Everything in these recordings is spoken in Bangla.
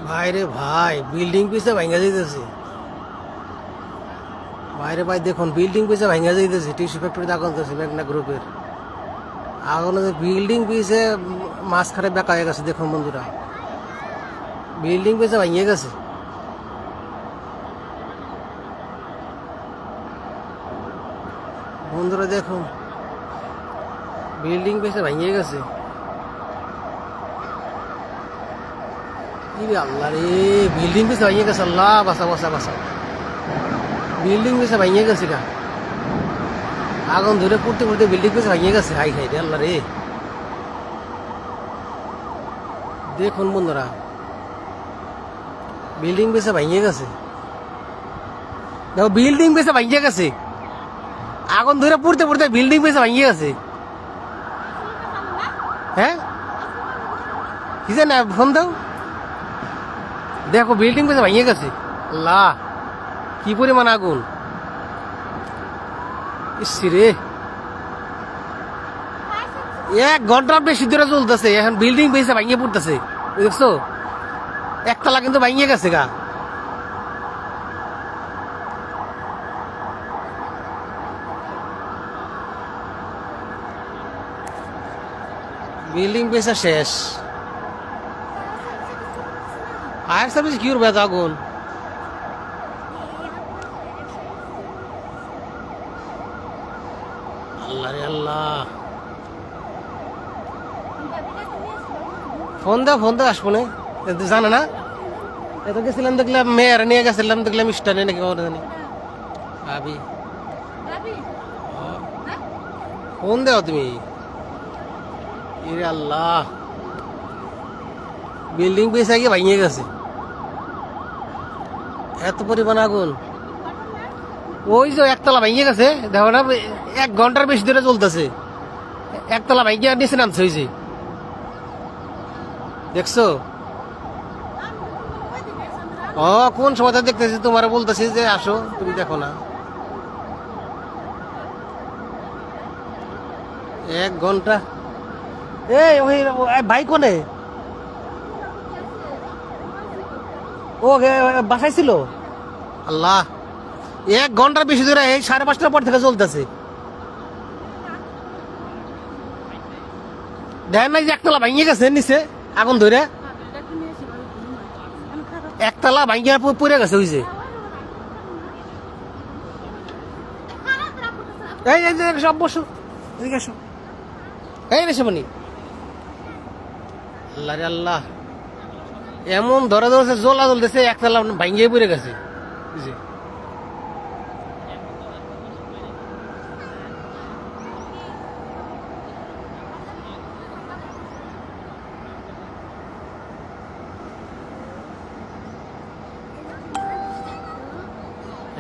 ভাই রে ভাই, বিল্ডিং পিছে ভাঙ্গা যাইতেছে। ভাই রে ভাই, দেখুন বিল্ডিং পিছে ভাঙ্গা যাইতেছে। টিস্যু ফ্যাক্টরি আগুন ধরছে মেঘনা গ্রুপের আগুন। বিল্ডিং পিছে মাঝখানে বেঁকা হয়ে গেছে। দেখুন বন্ধুরা, বিল্ডিং পিছে ভাঙ্গে গেছে। বন্ধুরা দেখুন, বিল্ডিং পিছে ভাঙ্গে গেছে। ইরে আল্লাহ রে, বিল্ডিং পিছে ভাঙ্গে গেছে। আল্লাহ বাঁচা বাঁচা বাঁচা, বিল্ডিং পিছে ভাঙ্গে গেছে গা। আগুন ধরে পড়তে পড়তে বিল্ডিং পিছে ভাঙ্গে গেছে। হাই হাই রে আল্লাহ রে, দেখুন বন্ধুরা, বিল্ডিং পিছে ভাঙ্গে গেছে। দেখো বিল্ডিং পিছে ভাঙ্গে গেছে। আগুন ধরে পড়তে পড়তে বিল্ডিং পিছে ভাঙ্গে গেছে। হ্যাঁ, কি জানে, ফোন দাও। দেখো বিল্ডিং পিছে ভাঙ্গে গেছে। আল্লাহ, কি পরিমাণ আগুন! ইসরে, 1 ঘন্টার বেশি ধরে চলতেছে। এখন বিল্ডিং পেয়েছে ভাঙিয়ে পড়তেছে, দেখছো? একতলা কিন্তু ভাঙিয়ে গেছে গা। বিল্ডিং পেয়েছে শেষ। ফায়ার সার্ভিস কি করবে এত আগুন? আল্লাহ রে আল্লাহ, ফোন দাও আসবো না। জানে না, এত গেছিলাম দেখলাম মেয়ের নিয়ে গেছিলাম, দেখলাম স্টানে নাকি খবর জানি। ভাবি, ফোন দাও তুমি। ইরে আল্লাহ, বিল্ডিং পেয়েছে গিয়ে ভাঙিয়ে গেছে। এত পরিমাণ আগুন! ওই যে একতলা ভাঙিয়ে গেছে, দেখো না, 1 ঘন্টার বেশি ধরে চলতেছে। একতলা ভাঙিয়ে নিচে নামছে হয়েছে, দেখছো? ও, কোন সময় দেখতেছি, তোমার বলতেছি যে আসো, তুমি দেখো না। 1 ঘন্টা। এই ওই ভাই কোনে? ও বাসায় ছিল। আল্লাহ, 1 ঘন্টার বেশি ধরে, এই 5:30টার পর থেকে চলতেছে। দেখেন নাই যে একতলা ভাঙিয়ে গেছে নিচে আগুন ধরে? একতলা ভাঙিয়ে পড়ে গেছে ওই যে। এই এই যে সব বসো, এদিকে আসো। এই রে সেমনি, আল্লাহ রে আল্লাহ, এমন ধরে ধরেছে, জ্বলা জ্বলতেছে, একতলা ভাঙিয়ে পড়ে গেছে ওই যে।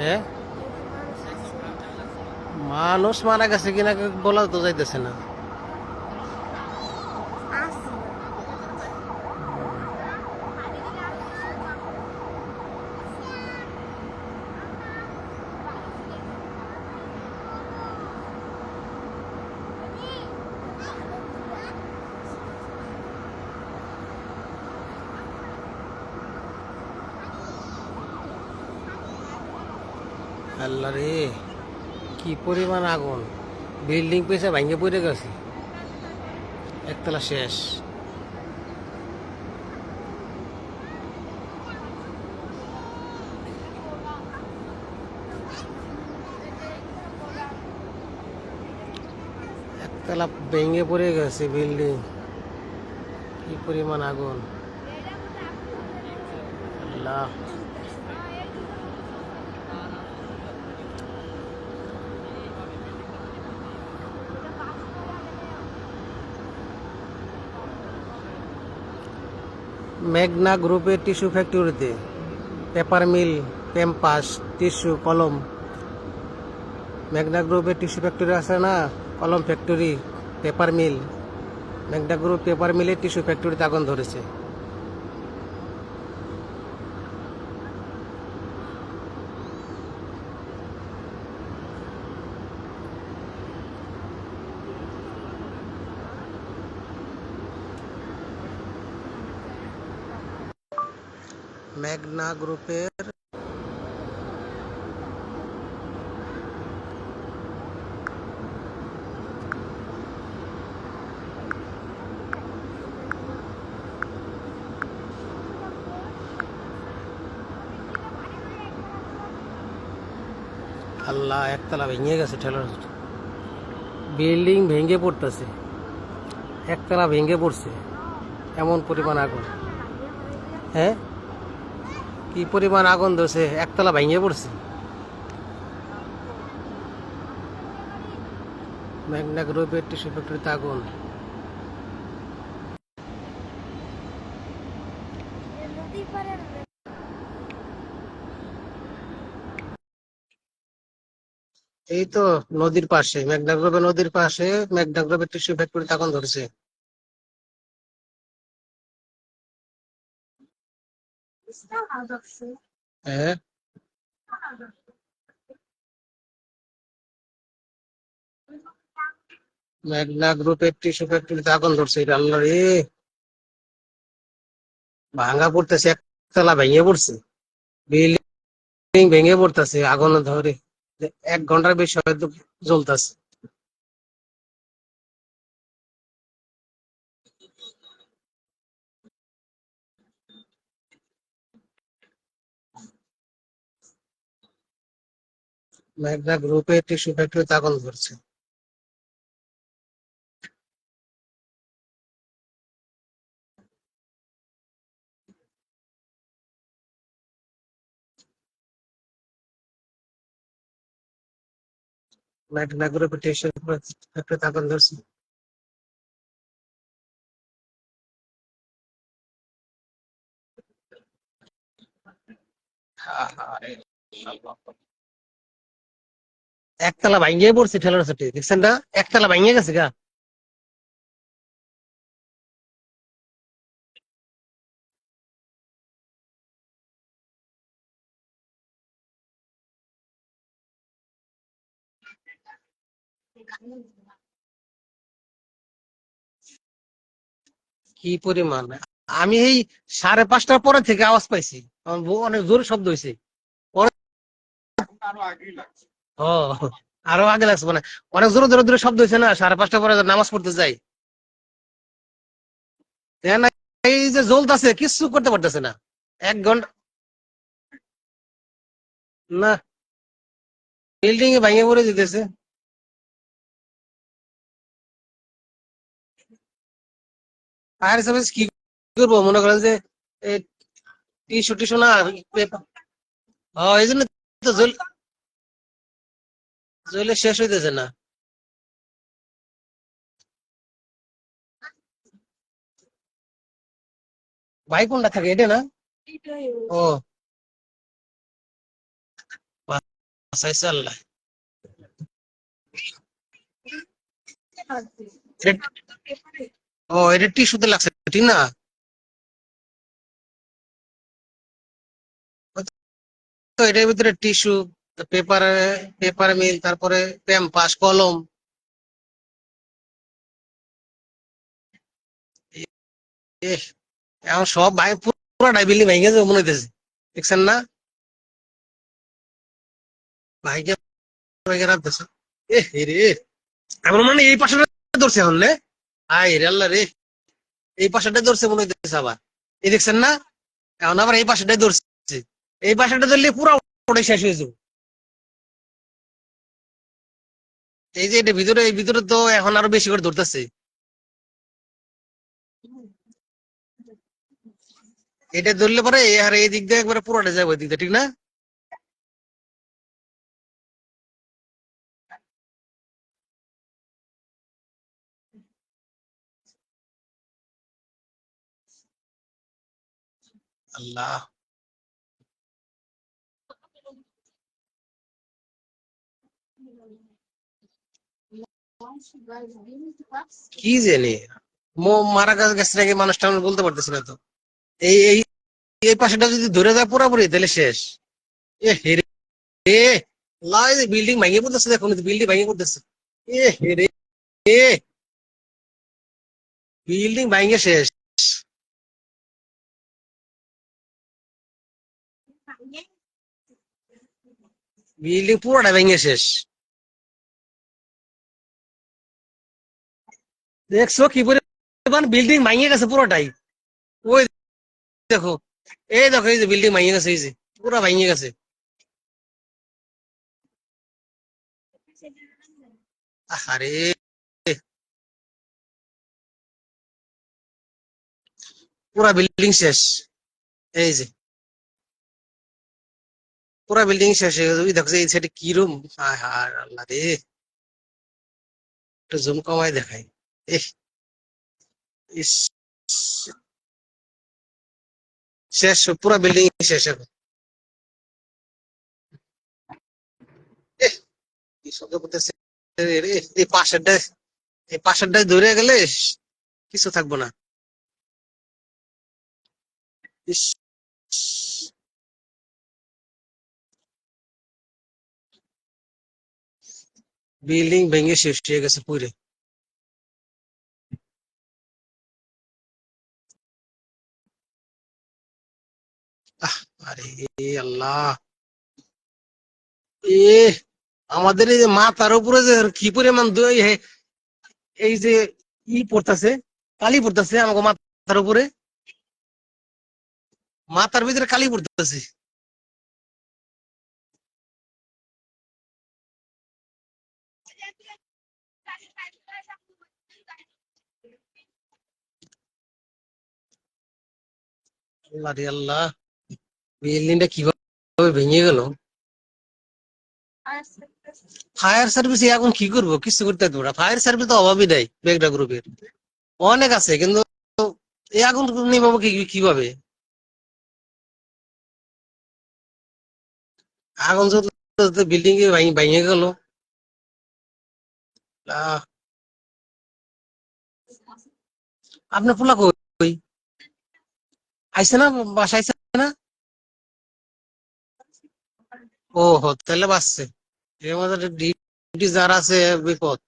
হ্যাঁ, মানুষ মারা গেছে কিনা বলা তো যাইতেছে না। আল্লাহ রে, কি পরিমাণ আগুন! বিল্ডিং পেছে ভাঙে পড়ে গেছে, একতলা শেষ। একতলা ভেঙে পড়ে গেছে বিল্ডিং, কি পরিমাণ আগুন! আল্লাহ, মেঘনা গ্রুপের টিস্যু ফ্যাক্টরিতে পেপার মিল, প্যাম্পাস, টিস্যু, কলম। মেঘনা গ্রুপের টিস্যু ফ্যাক্টরি আছে না, কলম ফ্যাক্টরি, পেপার মিল। মেঘনা গ্রুপ পেপার মিলের টিস্যু ফ্যাক্টরিতে আগুন ধরেছে। মেঘনা গ্রুপের আল্লাহ, একতলা ভেঙে গেছে, ঠেলার বিল্ডিং ভেঙে পড়তেছে, একতলা ভেঙে পড়ছে, এমন পরিমাণ আগুন। হ্যাঁ, কি পরিমাণ আগুন ধরছে, একতলা ভেঙে পড়ছে। মেঘনা গ্রুপের টিস্যু ফ্যাক্টরিতে আগুন। এই তো নদীর পাশে, মেঘনা গ্রুপের নদীর পাশে মেঘনা গ্রুপের টিস্যু ফ্যাক্টরিতে আগুন ধরছে। হ্যাঁ, মেঘনা গ্রুপের টিস্যু ফ্যাক্টরিতে আগুন ধরছে, এটা আল্লাহ রে, ভাঙা পড়তেছে, একতলা ভেঙে পড়ছে, বিল্ডিং ভেঙে পড়তেছে আগুন ধরে। 1 ঘন্টার বেশি হয়তো জ্বলতেছে। মেঘনা গ্রুপের টিস্যু ফ্যাক্টরিতে আগুন ধরছে। মেঘনা গ্রুপের টিস্যু ফ্যাক্টরিতে আগুন ধরছে। একতলা ভাঙিয়ে পড়ছে, ঠেলার সাথে দেখছেন না, একতলা ভাঙিয়ে গেছে গা। কি পরিমাণ! আমি এই 5:30টার পরে থেকে আওয়াজ পাইছি, আমার অনেক জোরে শব্দ হয়েছে। পরে ও, আরো আগে লাগছে মানে, অনেক জোরে জোরে জোরে শব্দ হয়েছে না, 5:30টার পরে নামাজ পড়তে যাই। দেখেন না, এই যে জ্বলতেছে, কিচ্ছু করতে পারতেছে না। 1 ঘন্টা না, বিল্ডিং এ ভেঙে পড়ে যেতেছে। ফায়ার সার্ভিস কি করবো, মনে করেন যে টিস্যু টিস্যু না, এই জন্য তো জ্বলে শেষ হইতেছে না। ভাই কোনটা থাকে, এটা না? ও, বাঁচাইছে আল্লাহ। ও, এটা টিস্যুতে লাগছে, ঠিক না? তো এটার ভিতরে টিস্যু, পেপার, পেপার মিল, তারপরে প্যাম্পাস, কলম, এহ, এখন সব ভাই পুরোটাই বিল্ডিং ভেঙে যাবে মনে হইতেছে, দেখছেন না? ভাইকে ভেঙে রাখতেছে। রে, এমন মানে এই পাশে ধরছে এখন রে, আয় রে আল্লাহ রে, এই পাশেটা ধরছে মনে হইতেছে আবার, এই দেখছেন না? এখন আবার এই পাশেটাই ধরছে, এই পাশেটা ধরলে পুরো ওটাই শেষ হয়ে যাবে। এই যে এটা ভিতরে, এই ভিতরে তো এখন আরো বেশি করে ধরতেছে। এটা ধরলে পরে আর এই দিক দিয়ে একবারে পুরোটা যাবে ওই দিক দিয়ে, ঠিক না? আল্লাহ, কি জানি, মারা গেছে নাকি মানুষটা, আমি বলতে পারতেছি না তো। এই এই এই পাশেটা যদি ধরে যায় পুরোপুরি, তাহলে শেষ। এ হেরে, বিল্ডিং ভেঙে পড়তেছে, দেখুন বিল্ডিং ভেঙে পড়তেছে। এ হেরে, বিল্ডিং ভেঙে শেষ। বিল্ডিং পুরোটা ভেঙে শেষ। দেখছো কি পরিমাণ বিল্ডিং ভেঙে গেছে পুরোটাই। ওই দেখো, এই দেখো, এই যে বিল্ডিং ভেঙে গেছে, এই যে পুরো ভেঙে গেছে। আরে পুরা বিল্ডিং শেষ। এই যে পুরা বিল্ডিং শেষ হয়ে গেছে। ওই দেখো যে এই সাইডে কি রুম। হায় হায় আল্লাহ রে, একটু জুম কমায় দেখাই। এহ, ইস, শেষ পুরা বিল্ডিং শেষ এখন। এহ, কি শব্দ করতেছে রে। এই পাশেরটা, এই পাশেরটায় ধরে গেলে কিছু থাকবো না। ইস, বিল্ডিং ভেঙে শেষ হয়ে গেছে পুরে। আহ, আরে আল্লাহ, এ আমাদের এই যে মাথার উপরে যে কি পরিমাণ এই যে পড়তেছে, কালি পড়তেছে আমাকে মাথার উপরে, মাথার ভিতরে কালি পড়তেছে। আল্লাহ রে আল্লাহ, বিল্ডিংটা কিভাবে ভেঙে গেল। ফায়ার সার্ভিস এখন কি করবো, কিছু করতে পারবো না। ফায়ার সার্ভিস তো অভাবই নাই মেঘনা গ্রুপের, অনেক আছে কিন্তু এই আগুন নিভাবো কিভাবে। আগুন যদি বিল্ডিং এ ভেঙে গেল। আহ, আপনার পোলা কই, আইসে না, বাসা আইসে না? ও হো, তাহলে বাঁচছে। এর মধ্যে ডিউটি যারা আছে বিপদ।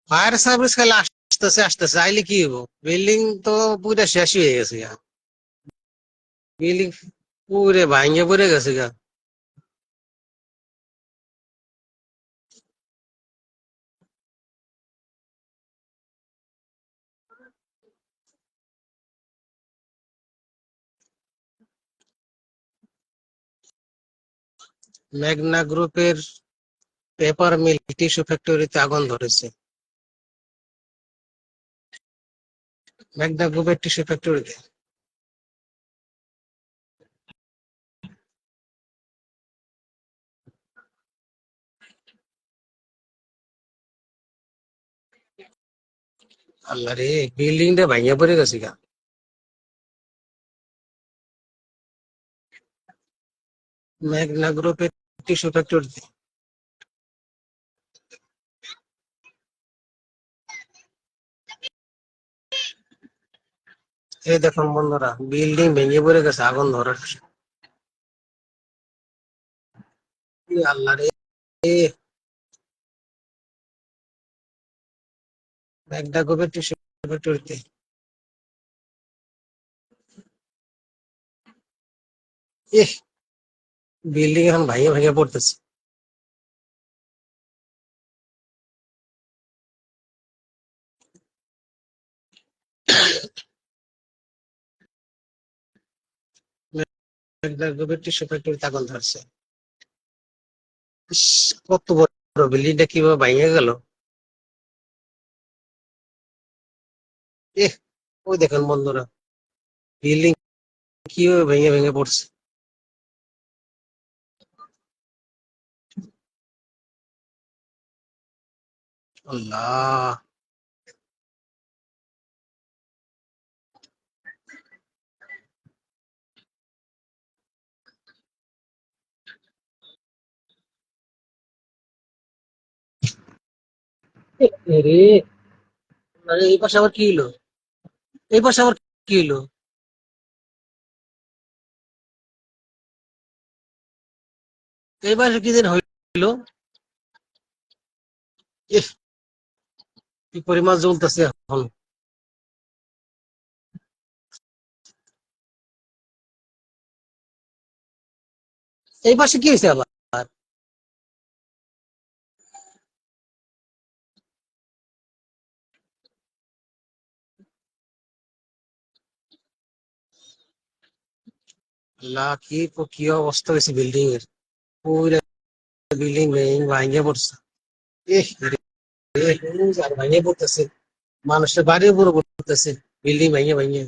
ফায়ার সার্ভিস খালি আসতেছে আসতেছে, আইলে কি হবো, বিল্ডিং তো পুরো শেষই হয়ে গেছে গা। বিল্ডিং পুরে ভাঙে পড়ে গেছে গা। মেঘনা গ্রুপের পেপার মিল টিস্যু ফ্যাক্টরিতে আগুন ধরেছে। মেঘনা গ্রুপের টিস্যু ফ্যাক্টরিতে। আল্লাহ রে, বিল্ডিংটা ভাঙে পড়ে গেছে গা। মেঘনা গ্রুপের টিস্যু ফ্যাক্টরিতে। এই দেখুন বন্ধুরা, বিল্ডিং ভেঙে পড়ে গেছে আগুন ধরার। আল্লাহ রে, মেঘনা গ্রুপের টিস্যু ফ্যাক্টরিতে। এহ, বিল্ডিং এখন ভেঙে ভেঙে পড়তেছে। মেঘনা গ্রুপের টিস্যু ফ্যাক্টরিতে আগুন ধরছে। ইস, কত বড় বিল্ডিংটা কিভাবে ভেঙে গেল। এহ, ওই দেখেন বন্ধুরা, বিল্ডিং কিভাবে ভেঙে ভেঙে পড়ছে। আল্লাহ, রে, আরে এই পাশে আবার কি হলো, এই পাশে আবার কি হলো। এই পাশে কি দিন হইলো। ইহ, কি পরিমাণ জ্বলতেছে এখন। এই পাশে কি হয়েছে আবার? আল্লাহ, কি অবস্থা হয়েছে বিল্ডিং এর। পুরো বিল্ডিং ভেঙে পড়ছে। এহ রে, আর ভেঙে পড়তেছে, মানুষের বাড়ির উপরে পড়তেছে, বিল্ডিং ভেঙে ভেঙে।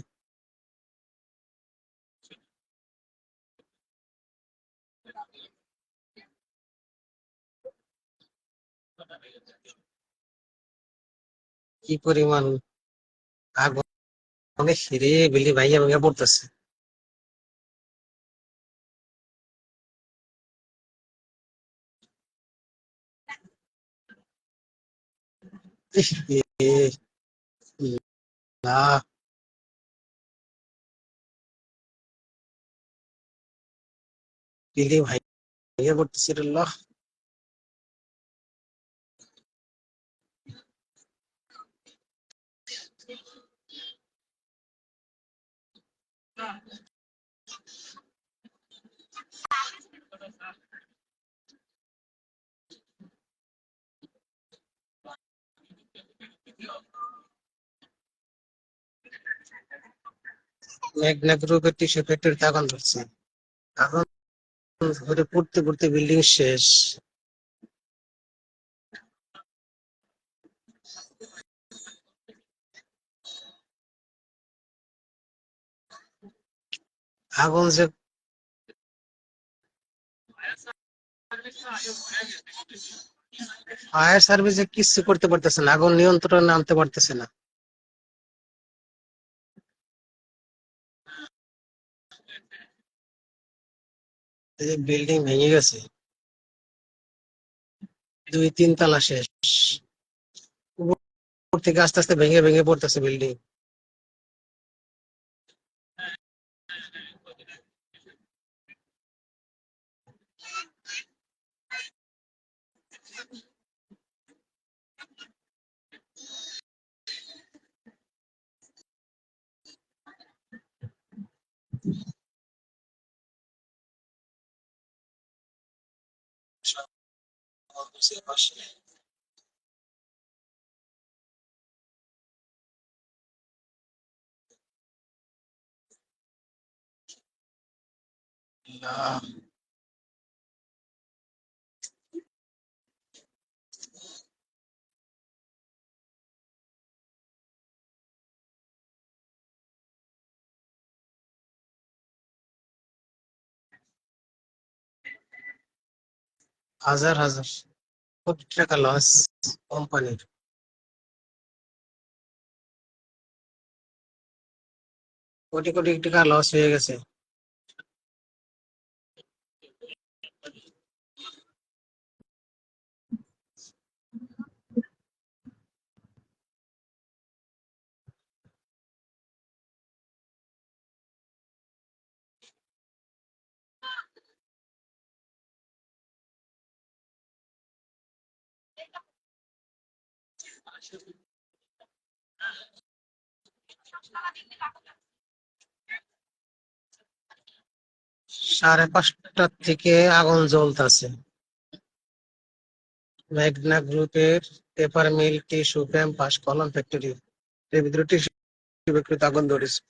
কি পরিমাণ আগুন, অনেক রে, বিল্ডিং ভেঙে ভেঙে পড়তেছে। ইহ রে, আল্লাহ, বিল্ডিং ভেঙে পড়তেছে রে আল্লাহ। মেঘনা গ্রুপের টিস্যু ফ্যাক্টরিতে আগুন ধরছে। আগুন ধরে পড়তে পড়তে বিল্ডিং শেষ। আগুন যে ফায়ার সার্ভিসে কিছু করতে পারতেছে না, আগুন নিয়ন্ত্রণে আনতে পারতেছে না। এই বিল্ডিং ভেঙে গেছে, 2-3 তলা শেষ। উপর থেকে আস্তে আস্তে ভেঙে ভেঙে পড়তেছে বিল্ডিং। আল্লাহ, হাজার হাজার কোটি টাকা লস কোম্পানির। কোটি কোটি টাকা লস হয়ে গেছে। সাড়ে 5টার থেকে আগুন জ্বলতেছে। মেঘনা গ্রুপের পেপার মিল, টিস্যু, ক্যাম্পাস, কলম ফ্যাক্টরি এর ভিতরে টিস্যু ফ্যাক্টরিতে আগুন ধরেছে।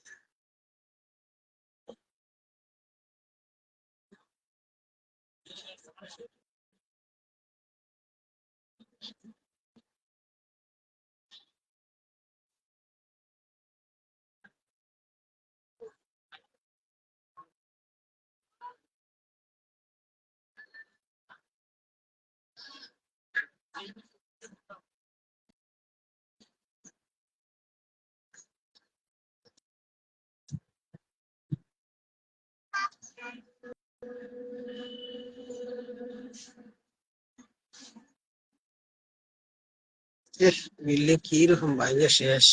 বিল্ডিং কি রকম ভাঙে শেষ।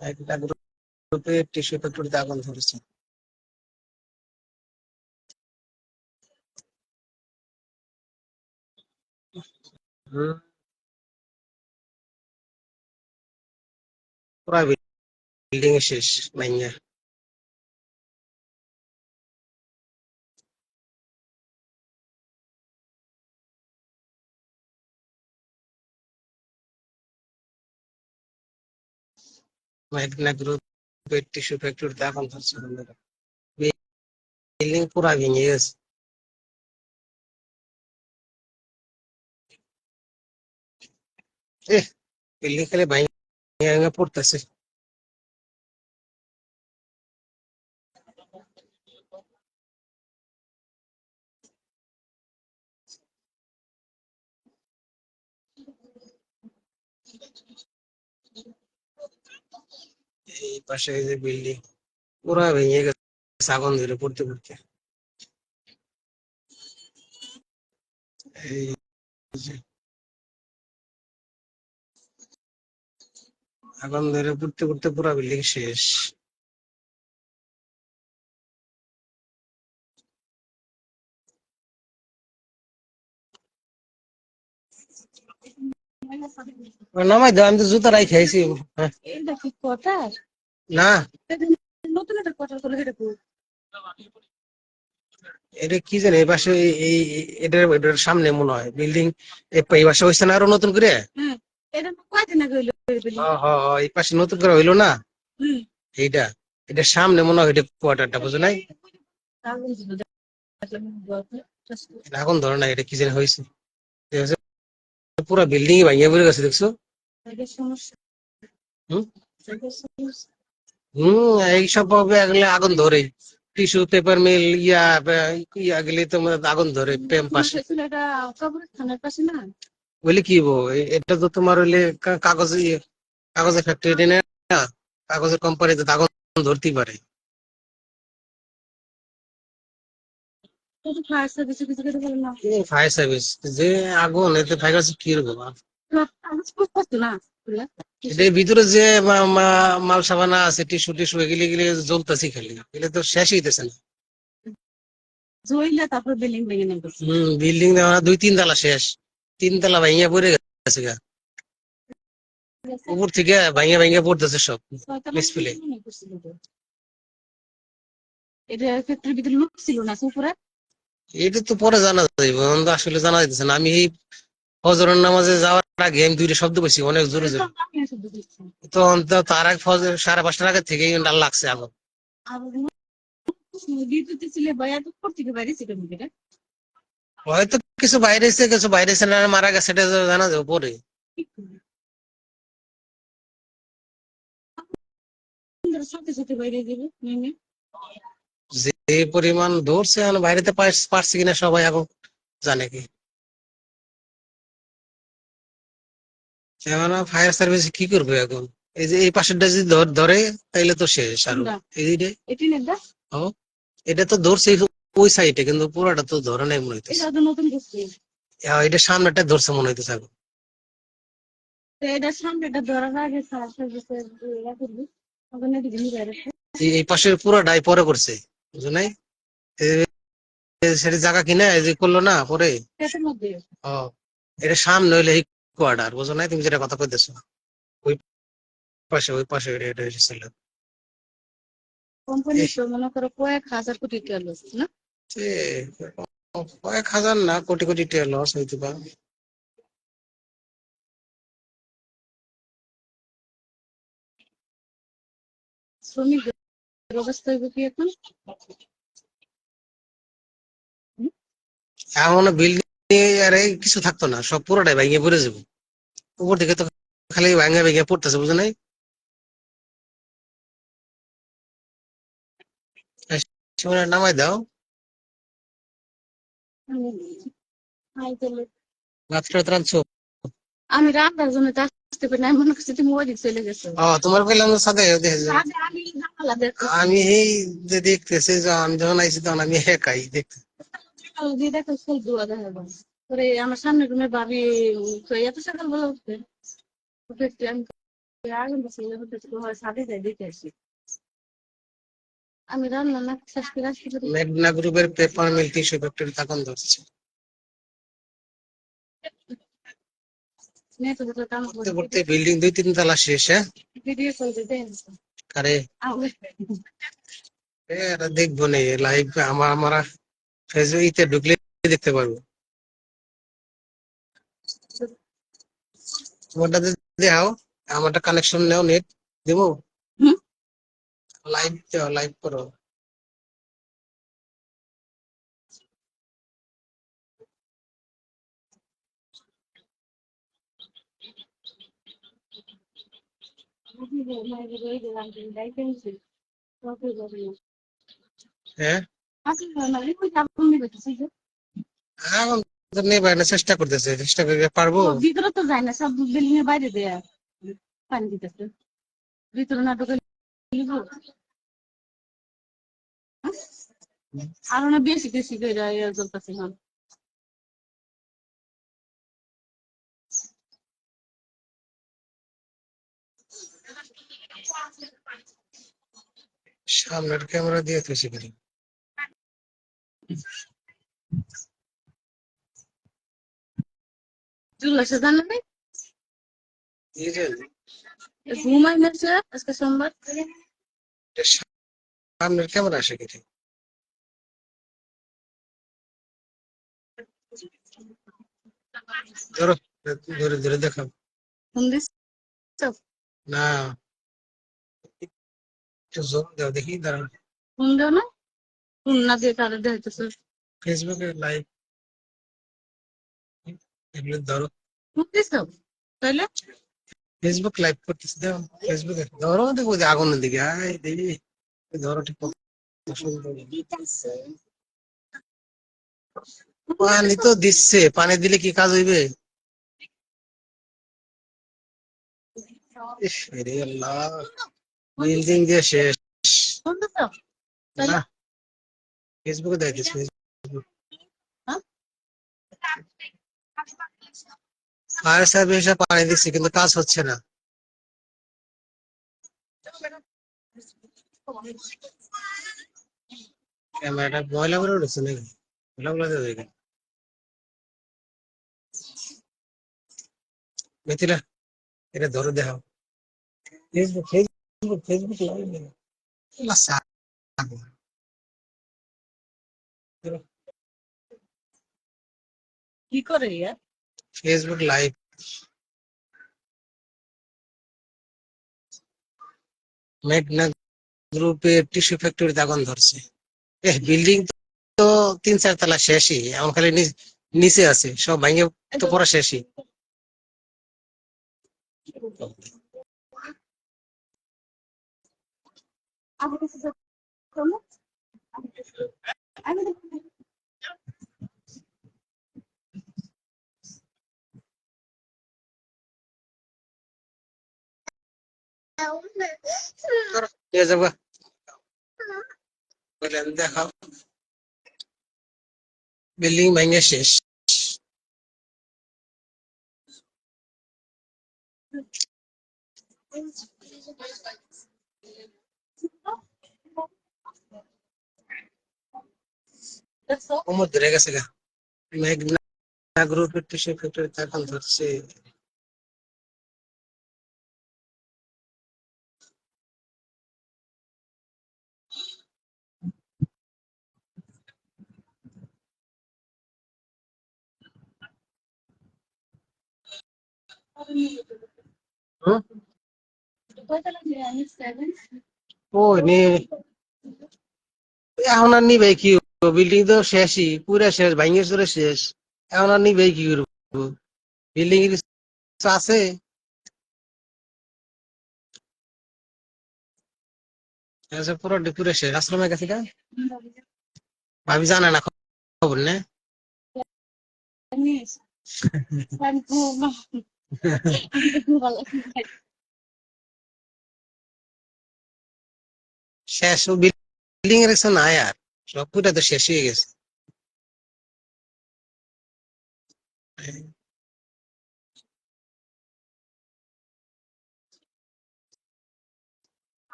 একটা গ্রুপের টিস্যু ফ্যাক্টরিতে আগুন ধরেছে। হুম, পুরা বিল্ডিং এ শেষ ভাইঙ্গা। মেঘনা গ্রুপের টিস্যু ফ্যাক্টরিতে আগুন ধরছে বন্ধুরা। বিল্ডিং পুরা ভেঙে গেছে। এ বিল্ডিং খালি ভাঙে ভেঙে পড়তেছে। এই পাশে এই যে বিল্ডিং পুরা ভেঙে গেছে আগুন ধরে পড়তে পড়তে। এই যে আগুন ধরে পড়তে পড়তে পুরা বিল্ডিং শেষ। নামাই দাও, আমি তো জুতা রাই খাইছি। হ্যাঁ, এটা কি কোয়ার্টার? না নতুন একটা কোয়ার্টার করলে এটা কো এটা কি জানি এই পাশে এটার সামনে মনে হয় বিল্ডিং। এই পাশে হয়েছে না আরো নতুন করে। হ্যাঁ, এটা কয়দিন আগে হইলো বিল্ডিং? এই পাশে নতুন করে হইলো না হুম, এইটা। এটার সামনে মনে হয় এটা কোয়ার্টারটা, বুঝো নাই? আগুন ছিল দেখলাম just এটা এখন ধরো না, এটা কি জানি হয়েছে। পুরো বিল্ডিং ভাঙিয়ে পড়ে গেছে দেখছো। জায়গার সমস্যা, হুম জায়গার সমস্যা। এইসব ভাবে এগুলো আগুন ধরে। টিস্যু পেপার মিল ইয়া গেলে তোমার আগুন ধরে প্রেম তোমার পাশে। পেছনে এটা কবরস্থানের পাশে না? বলে কি এটা তো তোমার হইলে কাগজ কাগজের ফ্যাক্টরি না, কাগজের কোম্পানিতে তো আগুন ধরতেই পারে। তো তো ফায়ার সার্ভিসে কিছু কিছু বলে না। ফায়ার সার্ভিস যে আগুন এতে ফায়ার সার্ভিস কি করবো? কাগজ করতো না বুঝলা? এটার ভিতরে যে মাল সাবানা আছে, টিস্যু টিস্যু এগুলি এগুলি জ্বলতেছি খালি, এগুলো তো শেষ হইতেছে না। জইলা তারপর বিল্ডিং ভেঙে নেবে। বিল্ডিং দুই তিন তলা শেষ, তিন তলা ভাঙিয়া পড়ে গেছে গা। উপর থেকে ভাঙিয়া ভাঙিয়া পড়তেছে সব ডিসপ্লে। এটা ফ্যাক্টরির ভিতরে লোক ছিল না উপরে? এটা তো পরে জানা যাবে, এখন তো আসলে জানা যাইতেছে না। আমি এই ফজরের নামাজে যাওয়ার আগে আমি দুইটা শব্দ পেয়েছি অনেক জোরে জোরে। তখন তো তার আগে ফজর 5:30টার আগে থেকেই ডাল লাগছে আগুন। বিদ্যুৎ ছিল ভাইয়া তো থেকে বাইরে ছিল এটা। হয়তো কিছু বাইরে এসে কিছু বাইরে এসে না মারা গেছে, এটা জানা যাবে পরে। সাথে সাথে বাইরে দিবে নেমে। যে পরিমাণ ধরছে এখন বাইরেতে পারছে কিনা সবাই এখন জানে কি। এখন ফায়ার সার্ভিস কি করবে এখন? এই যে এই পাশেরটা যদি ধরে তাইলে তো শেষ আরো। এই যে এটি নেদা ও, এটা তো ধরছে ওই সাইডে, কিন্তু পুরোটা তো ধরে নাই মনে হইতেছে। এটা তো নতুন করছে। এটা সামনেটা ধরছে মনে হইতেছে এখন। তো এটা সামনেটা ধরার আগে ফায়ার সার্ভিসের ইয়া করবি ওখানে দিকে নিয়ে বাইরে। এই পাশের পুরোটাই পরে করছে, বুঝো নাই? সেটা জায়গা কিনা এই যে করলো না পরে। পেটের মধ্যে ও, এটা সামনে হইলে এই কোয়ার্টার, বুঝো নাই তুমি যেটা কথা কইতেছো। ওই ওই পাশে এটা ছিল। কোম্পানি তো মনে করো কয়েক হাজার কোটি টাকা লস না? এ, কয়েক হাজার না, কোটি কোটি টাকা লস হইতে পারে। শ্রমিকদের অবস্থা হইব কি এখন? এমন বিল্ডিং আরে কিছু থাকতো না, সব পুরোটাই ভেঙে পড়ে যাবে। উপর থেকে তো খালি ভেঙে ভেঙে পড়তেছে, বুঝো নাই? নামাই দাও। মাত্র রাঁধছো? আমি রান্নার জন্য তো আসতে পারি না, মনে করছি তুমি ওদিক চলে গেছো। তোমার কইলাম তো সাথে আমি জানালা দেখতেছি। আমি এই যে দেখতেছি যে আমি যখন আইছি তখন আমি একাই দেখতে। দিয়ে দেখো ফুল দোয়া দেখা যায়। পরে আমার সামনে রুমে ভাবি এত সকাল বেলা উঠবে উঠে একটু আমি আগুন বসে সাথে যাই দেখে আসি। আমি রান্না না শেষ করে আসতে পারি। মেঘনা গ্রুপের পেপার মিল টিস্যু ফ্যাক্টরি তখন ধরছে। নেট হতে কাম করতে করে করতে বিল্ডিং 2-3 তলা শেষ, হ্যাঁ? ভিডিও চলতে দেন আরে আউলে এটা দেখবো নে লাইভ, আমরা ফেসবুকে ঢুকলে দেখতে পারবো। তোমারটা দেখাও, আমারটা কানেকশন নেও, নেট দেবো। হুম লাইভ দেও, লাইভ করো। হ্যাঁ, এখন তো নেবার না, চেষ্টা করতেছে, চেষ্টা করে পারবো। ভিতরে তো যায় না, সব বিল্ডিং এর বাইরে দেয়া পানি দিতেছে, ভিতরে না ঢুকে আরো না বেশি বেশি করে চলতেছে এখন। সামনের ক্যামেরা দিয়ে তুলছি করি। চুল আসে জানা নেই, এই যে ঘুমাই নাছে আজকে সোমবার। সামনের ক্যামেরা আসে কি? ধরো, ধরে ধরে দেখাও। ফোন দিস না, একটু জোর দাও দেখি, দাঁড়াও। ফোন দেও না, ফোন না দিয়ে তারা দেখতেছে। ফেসবুকে লাইভ, এগুলো ধরো। ফোন দিস তাহলে ফেসবুক লাইভ করতেছি, দাও ফেসবুকে ধরো, দেখো যে আগুনের দিকে আয় দেখি, ধরো ঠিক মতো। পানি তো দিচ্ছে, পানি দিলে কি কাজ হইবে? ইস, রে আল্লাহ, বিল্ডিং দিয়ে শেষ। ফোন দিস তাহলে না, ফেসবুকে দেখতেছি। ফায়ার সার্ভিসে পানি দিচ্ছে কিন্তু কাজ হচ্ছে না। ক্যামেরাটা ময়লা করে উঠেছে নাকি? ময়লা গুলো দিয়ে দেখেন। মিথিলা, এটা ধরে দেখাও। ফেসবুক ফেসবুক ফেসবুক লাইভ দেখো। আল্লাহ সাহায্য করো। কি করে ইয়ার ফেসবুক লাইভ, মেঘনা গ্রুপে টিস্যু ফ্যাক্টরিতে আগুন ধরছে। বিল্ডিং তো 3-4 তলা শেষই, এখন খালি নিচে আছে, সব ভাঙে তো পড়া শেষই। আমি কিছু আমি ধরো, নিয়ে যাবো, বললেন দেখাও। বিল্ডিং ভেঙে শেষ। দেখছো কোমর ধরে গেছে গা। মেঘনা গ্রুপের টিস্যু ফ্যাক্টরিতে আগুন ধরছে। হুম? ওই নিয়ে এখন আর নিবে কি, বিল্ডিং তো শেষই, পুরা শেষ, ভাঙে চুরে শেষ। এখন আর নিবে কি করবো? বিল্ডিং এর কিছু আছে? পুরো পুরো শেষ, আশ্রমের কাছে গা। ভাবি জানে না খবর নে। শেষ, ও বিল্ডিং এর কিছু নাই আর, সব পুরা তো শেষ হয়ে গেছে।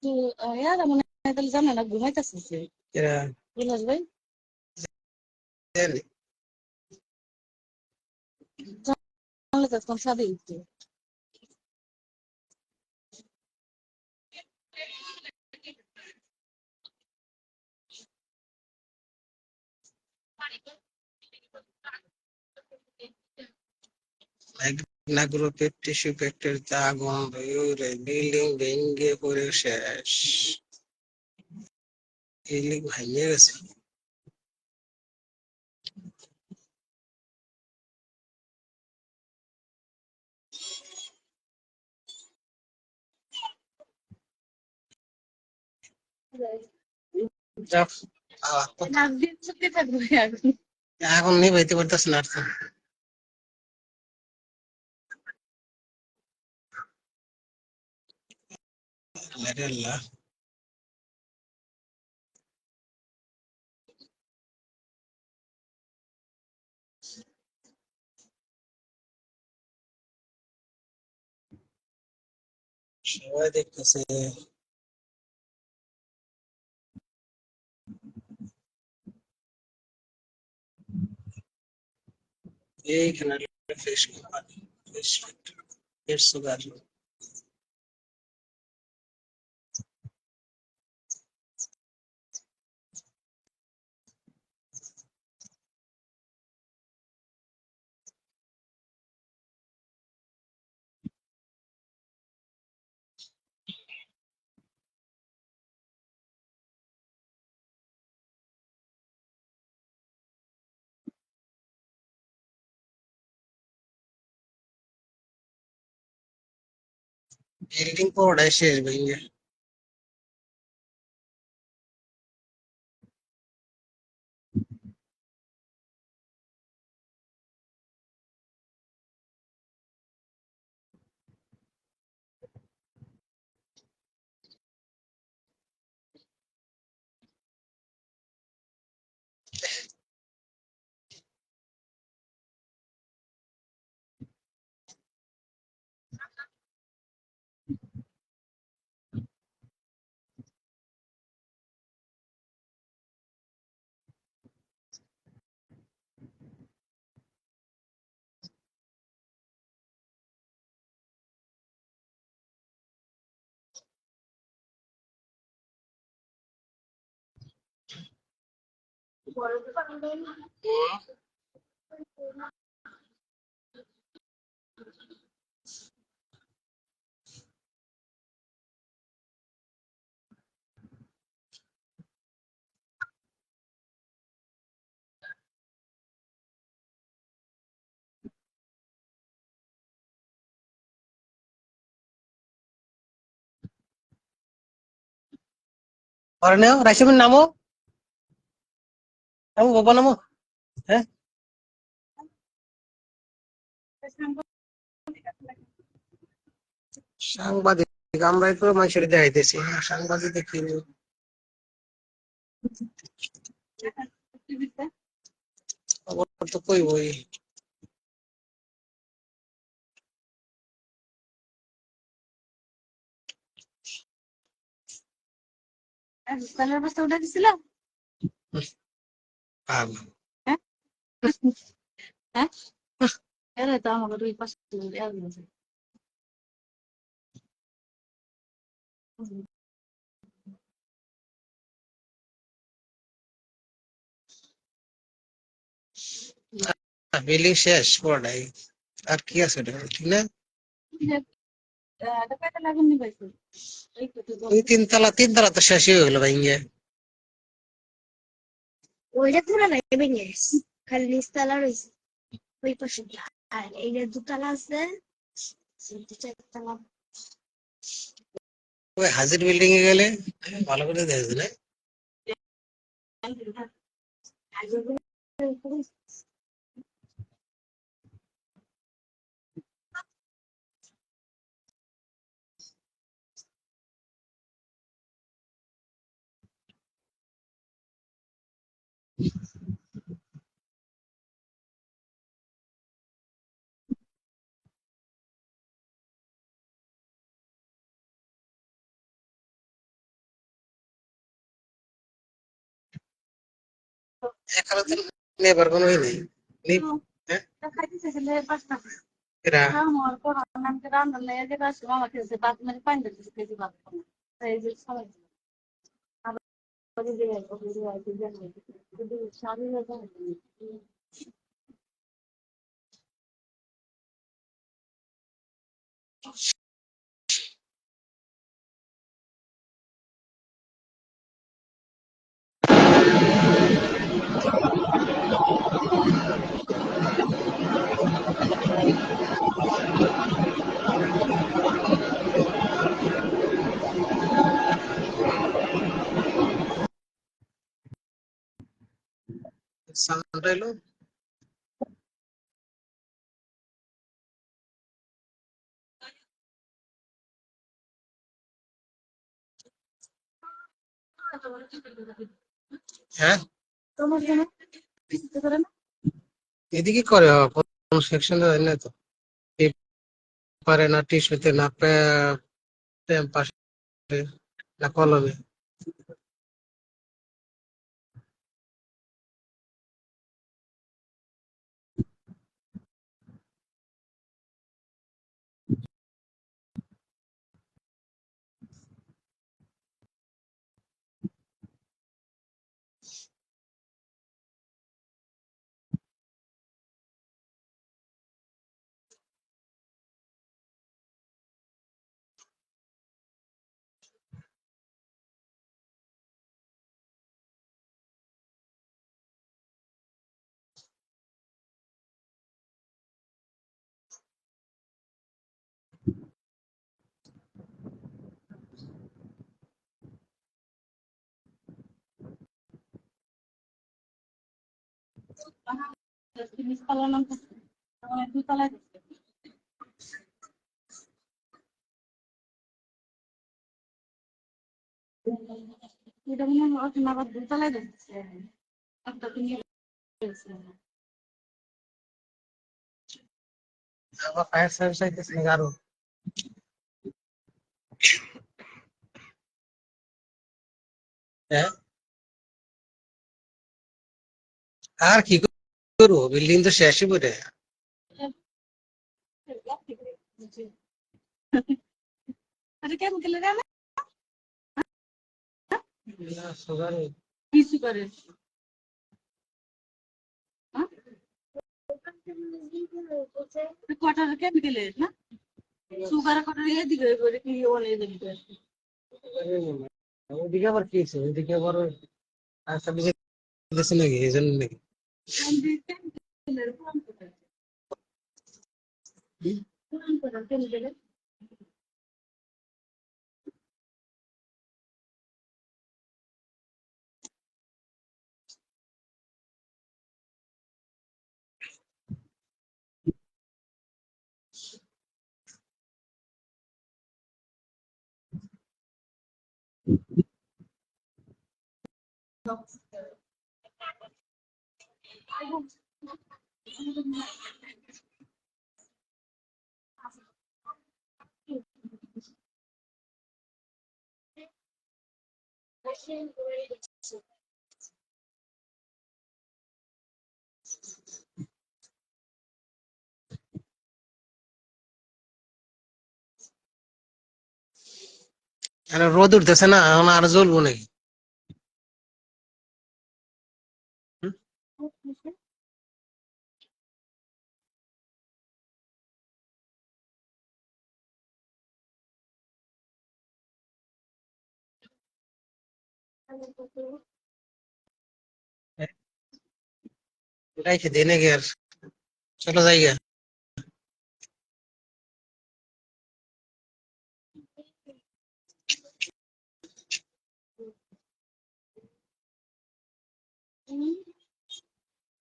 তো ইয়ারা মনে হয় তাহলে জানে না ঘুমাইতেছে সে এরা বিলাস ভাই জানে। জানলে তো তখন সাদে উঠতো মেঘনা গ্রুপের টিস্যু ফ্যাক্টরিতে আগুন, বিল্ডিং ভেঙে পড়ে শেষ। বিল্ডিং ভেঙে গেছে। যাক, নাক দিয়ে চুপে থাকবে এখন এখন নিভাইতে পারতেছে না আর তো। আল্লাহরে আল্লাহ। সবাই দেখতেছে। এইখানে fresh company, fresh factory, fresh sugar. Building পুরোটাই শেষ ভেঙে। পরে নেও রাইসেবেন নামো, নামো বাবা নামো। হ্যাঁ, সাংবাদিক আমরাই তো মানুষের দেখাইতেছি, সাংবাদিক দেখি খবর তো কইবই। তালের বস্তা উঠে দিছিল পাগল। হ্যাঁ হ্যাঁ এরা তো আমাকে দুই পাশে বিল্ডিং শেষ পুরোটাই, আর কি আছে ওটা, ঠিক না? টাকা লাগুনি পাইছে এই তো দুই তিনতলা তো শেষই হয়ে গেলো ভাইঙ্গে। ওইটা পুরো নাই ভেঙে গেছে খালি নিচতলা রয়েছে ওই পাশে আর এইটা দুতলা আছে চারতলা ওই হাজির বিল্ডিং এ গেলে ভালো করে দেখবে না। আগে এখানে তো নেবার কোনো ই নেই। হ্যাঁ? খাইতে চাইছিলে পাঁচটা এরা আমার পর আমাকে রান্না নেই যে কাজ মামা খেয়েছে বাদ মানে পানি দিতেছে কেজি ভাত এই যে সবাই আবার যে শাড়ি সাউন্ড এলো। হ্যাঁ, তোমার জন্য বুঝতে পারে না এদিকে করে কোন সেকশনে হয় না তো। পারে না টিস্যুতে না পাশে না কলমে। জিনিস পালানো দুতলায় এটা মনে হয় এখন আবার দুতলায় দেখছে একটা তুমি আবার ফায়ার সার্ভিস আইতেছে নাকি আরো? হ্যাঁ, আর কি করবো, বিল্ডিং তো শেষই করে। আরে কেমন গেলে রে সুগার কিছু করে কটার কেমিক্যালের না সুগার কটার ইয়ে দিকে করে কি বলে দিকে ওইদিকে আবার কি হয়েছে, ওইদিকে আবার আচ্ছা বুঝে গেছে নাকি এই জন্য নাকি? কেমিক্যালের কেমিক্যালের আরে রোদ উঠতেছে না, এখন আর জ্বলবো নাকি? হুম? রাইখে দেয় নাকি আর? চলো যাই গা।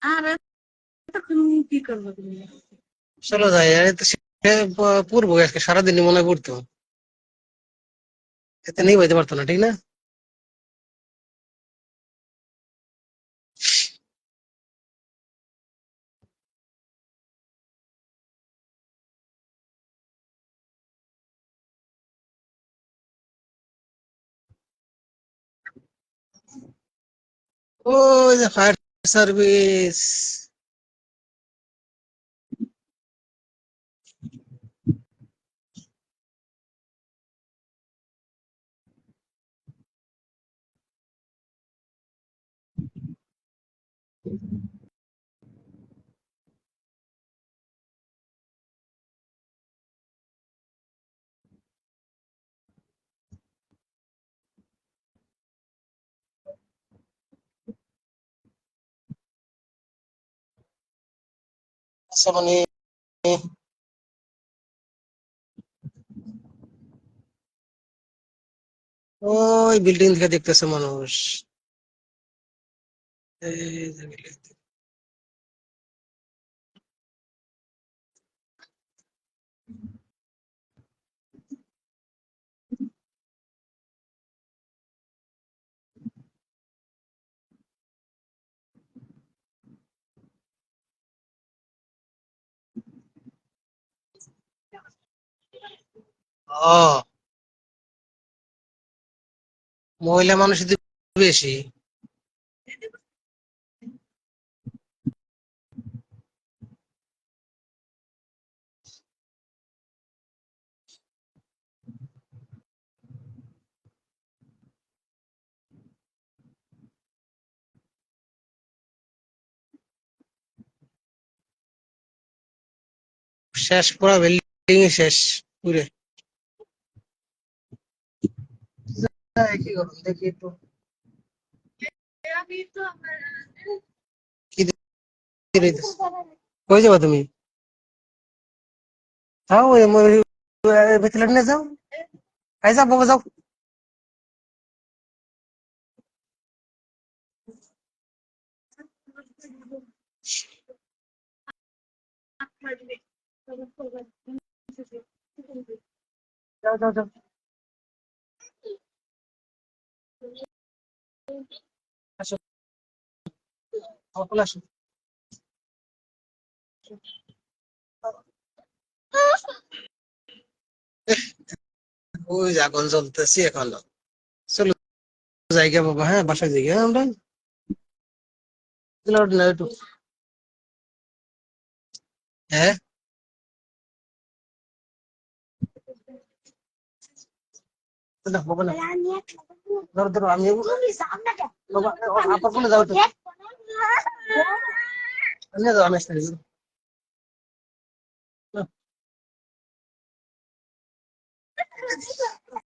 আর তখন কি করবো তুমি চলো যাই, আরে তো সে পূর্ব আজকে সারাদিনই মনে পড়তো, এতে নেই বইতে পারতো না, ঠিক না? ওই যে ফায়ার সার্ভিস। আচ্ছা মানে ওই বিল্ডিং থেকে দেখতেছে মানুষ। এই যে building। ও, মহিলা মানুষ একটু বেশি। শেষ, পুরো বিল্ডিং শেষ পুরে। কি করুন দেখি একটু। কি দেখতেছ? কই যাবা তুমি? যাও ওই ভেতরে নিয়ে যাও। আই যাও বাবা যাও। যাও যাও যাও। আসো, সকলে আসো। ওই যে আগুন জ্বলতেছি এখনো। চলো জায়গা বাবা, হ্যাঁ বাসায় জায়গা আমরা। একটু। হ্যাঁ, না, বাবা না। ধরো ধরো আমি বাবা আপনার ফোনে যাও তো। নিয়ে যাও, আমি আসতে